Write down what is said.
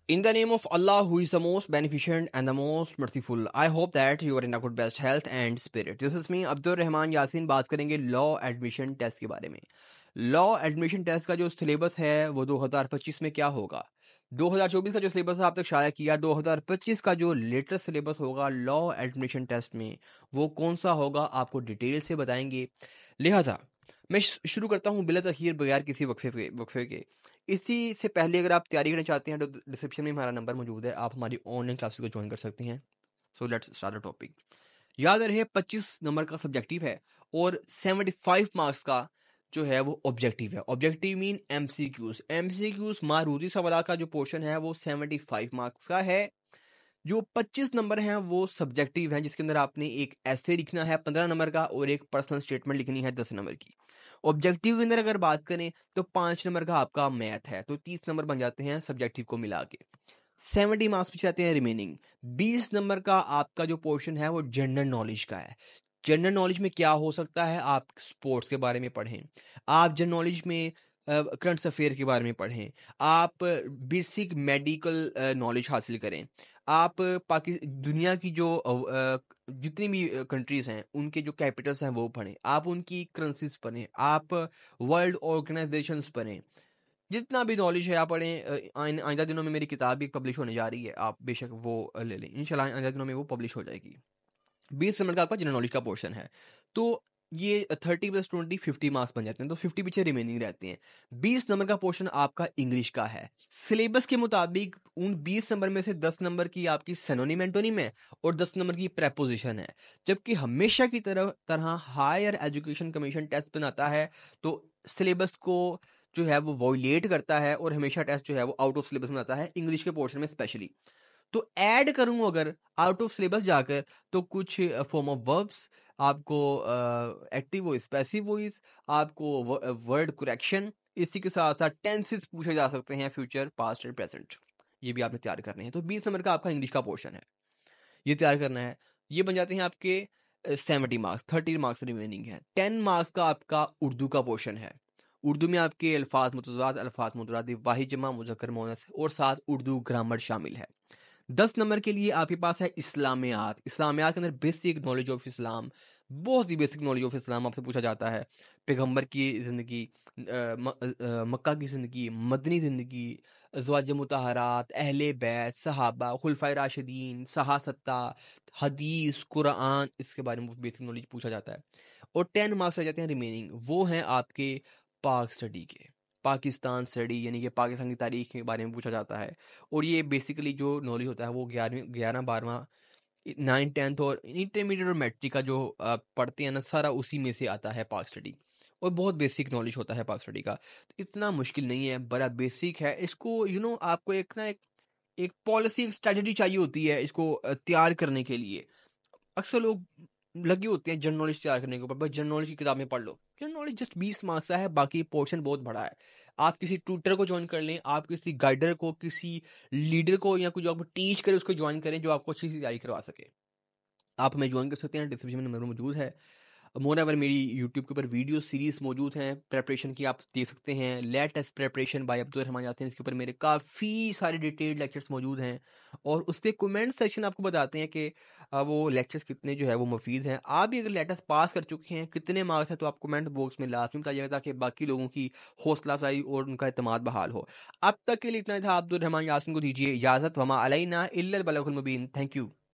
In the name of Allah, who is the most beneficent and the most merciful, I hope that you are in a good best health and spirit. This is me, Abdul Rahman Yasin. बात करेंगे law admission test के बारे में. Law admission test का जो syllabus है वो 2025 में क्या होगा. 2024 का जो सिलेबस आपने तक शाया किया, 2025 का जो लेटेस्ट सिलेबस होगा लॉ एडमिशन टेस्ट में वो कौन सा होगा आपको डिटेल से बताएंगे. लिहाजा मैं शुरू करता हूँ बिला तखीर, बगैर किसी वक्फे के. इसी से पहले अगर आप तैयारी करना चाहते हैं तो डिस्क्रिप्शन में हमारा नंबर मौजूद है, आप हमारी ऑनलाइन क्लासेस को ज्वाइन कर सकते हैं. So let's start the topic. याद रहे 25 नंबर का सब्जेक्टिव है और 75 मार्क्स का जो है वो ऑब्जेक्टिव है. ऑब्जेक्टिव मीन एमसीक्यूज मारूती सवाल का जो पोर्शन है वो 75 मार्क्स का है. जो 25 नंबर हैं वो सब्जेक्टिव हैं, जिसके अंदर आपने एक ऐसे लिखना है 15 नंबर का और एक पर्सनल स्टेटमेंट लिखनी है 10 नंबर की. ऑब्जेक्टिव के अंदर अगर बात करें तो 5 नंबर का आपका मैथ है, तो 30 नंबर बन जाते हैं सब्जेक्टिव को मिला के. 70 मार्क्स पीछे आते हैं रिमेनिंग. 20 नंबर का आपका जो पोर्शन है वो जनरल नॉलेज का है. जनरल नॉलेज में क्या हो सकता है, आप स्पोर्ट्स के बारे में पढ़ें, आप जनरल नॉलेज में करंट अफेयर के बारे में पढ़ें, आप बेसिक मेडिकल नॉलेज हासिल करें, आप दुनिया की जो जितनी भी कंट्रीज हैं उनके जो कैपिटल्स हैं वो पढ़ें, आप उनकी करेंसीज पढ़ें, आप वर्ल्ड ऑर्गेनाइजेशंस पढ़ें. जितना भी नॉलेज है आप पढ़ें. आइंदा दिनों में मेरी किताब भी पब्लिश होने जा रही है, आप बेशक वो ले लें, इंशाल्लाह आइंदा दिनों में वो पब्लिश हो जाएगी. 20 नंबर का आपका जनरल नॉलेज का पोर्शन है. तो ये 30 + 20 50 मार्क्स बन जाते हैं, तो 50 पीछे रिमेनिंग रहते हैं. 20 नंबर का पोर्शन आपका इंग्लिश का है. सिलेबस के मुताबिक उन 20 नंबर में से 10 नंबर की आपकी सिनोनिम एंटोनिम है और 10 नंबर की प्रेपोजिशन है. जबकि हमेशा की तरह हायर एजुकेशन कमीशन टेस्ट बनाता है तो सिलेबस को जो है वो वॉयलेट करता है और हमेशा टेस्ट जो है वो आउट ऑफ सिलेबस बनाता है, इंग्लिश के पोर्शन में स्पेशली. तो ऐड करूं अगर आउट ऑफ सिलेबस जाकर तो कुछ फॉर्म ऑफ वर्ब्स आपको, एक्टिव वॉइस, पैसिव वॉइस, आपको वर्ड करेक्शन, इसी के साथ साथ टेंसेस पूछे जा सकते हैं, फ्यूचर, पास्ट एंड प्रेजेंट. ये भी आपने तैयार करने हैं. तो 20 नंबर का आपका इंग्लिश का पोर्शन है, ये तैयार करना है. ये बन जाते हैं आपके 70 मार्क्स. 30 मार्क्स रिमेनिंग है. 10 मार्क्स का आपका उर्दू का पोर्शन है. उर्दू में आपके अल्फाज मुतज़ाद, अल्फाज मुतरादिफ, वाहिद, जमा, मुज़क्कर, मुअन्नस और साथ उर्दू ग्रामर शामिल है. 10 नंबर के लिए आपके पास है इस्लामियात. इस्लामियात के अंदर बेसिक नॉलेज ऑफ इस्लाम, बहुत ही बेसिक नॉलेज ऑफ इस्लाम आपसे पूछा जाता है. पैगंबर की ज़िंदगी, मक्का की ज़िंदगी, मदनी ज़िंदगी, अज़वाज मुतहरात, अहले बैत, सहाबा, खुलफाए राशिदीन, सहासत्ता, हदीस, कुरान, इसके बारे में बेसिक नॉलेज पूछा जाता है. और 10 मार्क्स रह जाते हैं रिमेनिंग, वो हैं आपके पाक स्टडी के. पाकिस्तान स्टडी यानी कि पाकिस्तान की तारीख के बारे में पूछा जाता है. और ये बेसिकली जो नॉलेज होता है वो 11 12 9 10th और इंटरमीडिएट और मैट्रिक का जो आप पढ़ते हैं ना, सारा उसी में से आता है पाक स्टडी. और बहुत बेसिक नॉलेज होता है पाक स्टडी का, तो इतना मुश्किल नहीं है, बड़ा बेसिक है. इसको आपको एक पॉलिसी, एक स्ट्रेटजी चाहिए होती है इसको तैयार करने के लिए. अक्सर लोग लगे होते हैं जनरल नॉलेज तैयार करने के ऊपर, बस जनरल नॉलेज की किताबें पढ़ लो. जनरल नॉलेज जस्ट 20 मार्क्स का है, बाकी पोर्शन बहुत बड़ा है. आप किसी ट्यूटर को ज्वाइन कर लें, आप किसी गाइडर को, किसी लीडर को या कुछ जो आपको टीच करे उसको ज्वाइन करें जो आपको अच्छी सी तैयारी करवा सके. आप हमें ज्वाइन कर सकते हैं, डिस्क्रिप्शन में नंबर मौजूद है. मोर एवर मेरी यूट्यूब के ऊपर वीडियो सीरीज मौजूद हैं प्रेपरेशन की, आप देख सकते हैं. Latest preparation by Abdul Rahman Yasin, इसके ऊपर मेरे काफ़ी सारे डिटेल्ड लेक्चर्स मौजूद हैं. और उसके कमेंट सेक्शन आपको बताते हैं कि वो लेक्चर्स कितने जो है वो मुफीद हैं. आप भी अगर लेटेस्ट पास कर चुके हैं, कितने मार्क्स हैं, तो आप कमेंट बॉक्स में लाजमी बताइएगा ताकि बाकी लोगों की हौसला अफजाई और उनका एतमाद बहाल हो. अब तक के लिए इतना ही था. अब्दुल रहमान यासीन को दीजिए इजाज़त. वमा अलैना इल्लल बलागुल मुबीन. Thank you.